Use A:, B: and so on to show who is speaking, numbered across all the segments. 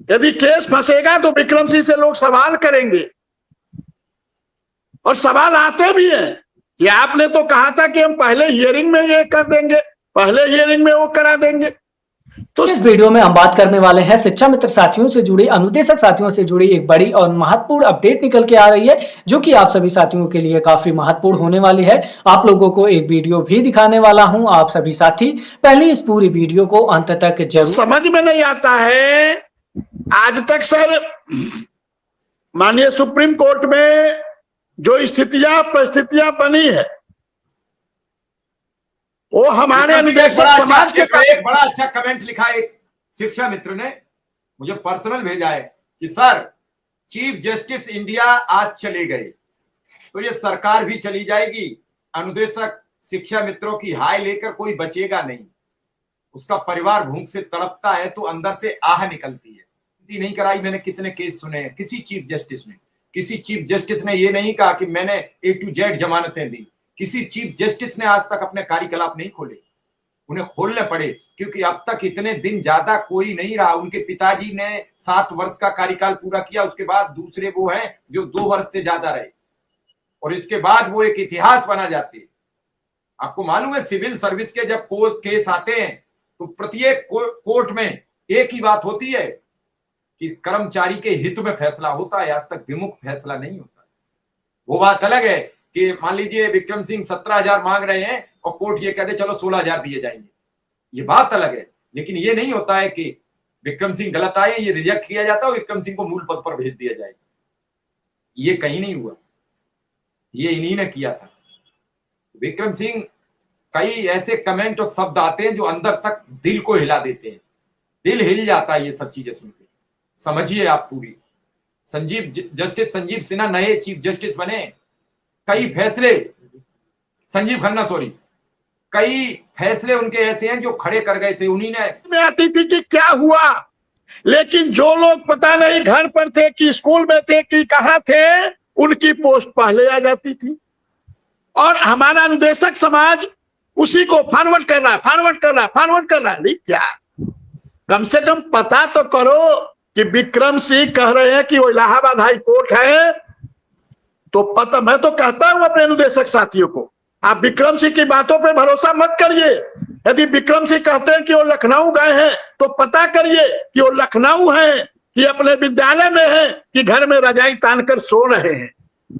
A: यदि केस फंसेगा तो विक्रम सिंह से लोग सवाल करेंगे, और सवाल आते भी हैं कि आपने तो कहा था कि हम पहले हियरिंग में ये कर देंगे, पहले हियरिंग में वो करा देंगे।
B: तो इस वीडियो में हम बात करने वाले हैं शिक्षा मित्र साथियों से जुड़ी, अनुदेशक साथियों से जुड़ी एक बड़ी और महत्वपूर्ण अपडेट निकल के आ रही है, जो कि आप सभी साथियों के लिए काफी महत्वपूर्ण होने वाली है। आप लोगों को एक वीडियो भी दिखाने वाला हूं। आप सभी साथी पहले इस पूरी वीडियो को अंत तक जरूर।
A: समझ में नहीं आता है आज तक सर, माननीय सुप्रीम कोर्ट में जो परिस्थितियां बनी है, वो हमारे अनुदेशक समाज के
C: एक बड़ा अच्छा कमेंट लिखा एक शिक्षा मित्र ने, मुझे पर्सनल भेजा है कि सर चीफ जस्टिस इंडिया आज चले गए तो ये सरकार भी चली जाएगी, अनुदेशक शिक्षा मित्रों की हाय लेकर कोई बचेगा नहीं। उसका परिवार भूख से तड़पता है तो अंदर से आह निकलती है। नहीं कराई, मैंने कितने केस सुने हैं। किसी चीफ जस्टिस ने ये नहीं कहा कि मैंने A to Z जमानतें दी। किसी चीफ जस्टिस ने आज तक अपने कार्यकलाप नहीं खोले, उन्हें खोलने पड़े, क्योंकि अब तक इतने दिन ज्यादा कोई नहीं रहा। उनके पिताजी ने 7 वर्ष का कार्यकाल पूरा किया, उसके बाद दूसरे वो हैं जो 2 वर्ष से ज्यादा रहे, और इसके बाद वो एक इतिहास बना जाते हैं। आपको मालूम है सिविल सर्विस के जब कोर्ट केस आते हैं तो प्रत्येक कोर्ट में एक ही बात होती है कि कर्मचारी के हित में फैसला होता है, आज तक विमुख फैसला नहीं होता। वो बात अलग है कि मान लीजिए विक्रम सिंह 17,000 मांग रहे हैं और कोर्ट ये कहते चलो 16,000 दिए जाएंगे, ये बात अलग है। लेकिन ये नहीं होता है कि विक्रम सिंह गलत आए, ये रिजेक्ट किया जाता है और विक्रम सिंह को मूल पद पर भेज दिया जाएगा। ये कहीं नहीं हुआ, ये इन्हीं ने किया था। विक्रम सिंह, कई ऐसे कमेंट और शब्द आते हैं जो अंदर तक दिल को हिला देते हैं, दिल हिल जाता है ये सब चीजें सुन के। समझिए आप पूरी। जस्टिस संजीव सिन्हा नए चीफ जस्टिस बने, कई फैसले कई फैसले उनके ऐसे हैं जो खड़े कर गए थे, उन्हीं ने
A: आती थी कि क्या हुआ, लेकिन जो लोग पता नहीं घर पर थे कि स्कूल में थे कि कहां थे, उनकी पोस्ट पहले आ जाती थी, और हमारा अनुदेशक समाज उसी को फॉरवर्ड कर रहा है। नहीं, क्या कम से कम पता तो करो कि विक्रम सिंह कह रहे हैं कि वो इलाहाबाद हाई कोर्ट है, तो पता, मैं तो कहता हूं अपने अनुदेशक साथियों को, आप विक्रम सिंह की बातों पे भरोसा मत करिए। यदि विक्रम सिंह कहते हैं कि वो लखनऊ गए हैं तो पता करिए कि वो लखनऊ हैं कि अपने विद्यालय में हैं कि घर में रजाई तानकर सो रहे हैं।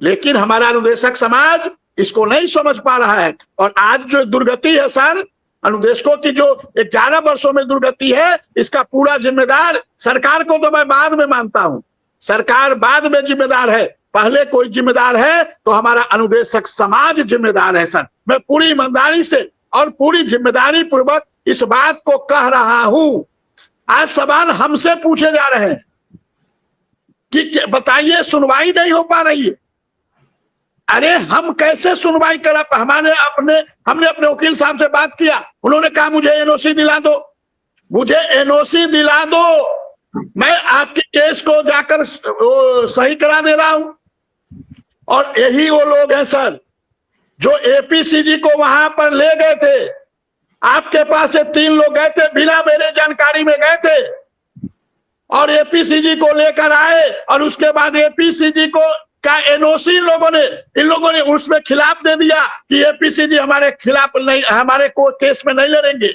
A: लेकिन हमारा अनुदेशक समाज इसको नहीं समझ पा रहा है, और आज जो दुर्गति है सर, अनुदेशकों की जो 11 वर्षों में दुर्गति है, इसका पूरा जिम्मेदार सरकार को तो मैं बाद में मानता हूं, सरकार बाद में जिम्मेदार है, पहले कोई जिम्मेदार है तो हमारा अनुदेशक समाज जिम्मेदार है सर। मैं पूरी ईमानदारी से और पूरी जिम्मेदारी पूर्वक इस बात को कह रहा हूं। आज सवाल हमसे पूछे जा रहे हैं कि बताइए सुनवाई नहीं हो पा रही है। अरे हम कैसे सुनवाई करा? हमने अपने वकील साहब से बात किया, उन्होंने कहा मुझे एनओसी दिला दो, मैं आपके केस को जाकर सही करा दे रहा हूं। और यही वो लोग हैं सर जो एपीसीजी को वहां पर ले गए थे। आपके पास से 3 लोग गए थे, बिना मेरे जानकारी में गए थे, और एपीसीजी को लेकर आए, और उसके बाद एपीसीजी को का एनओसी इन लोगों ने उसमें खिलाफ दे दिया कि एपीसीजी हमारे खिलाफ नहीं, हमारे को केस में नहीं लड़ेंगे।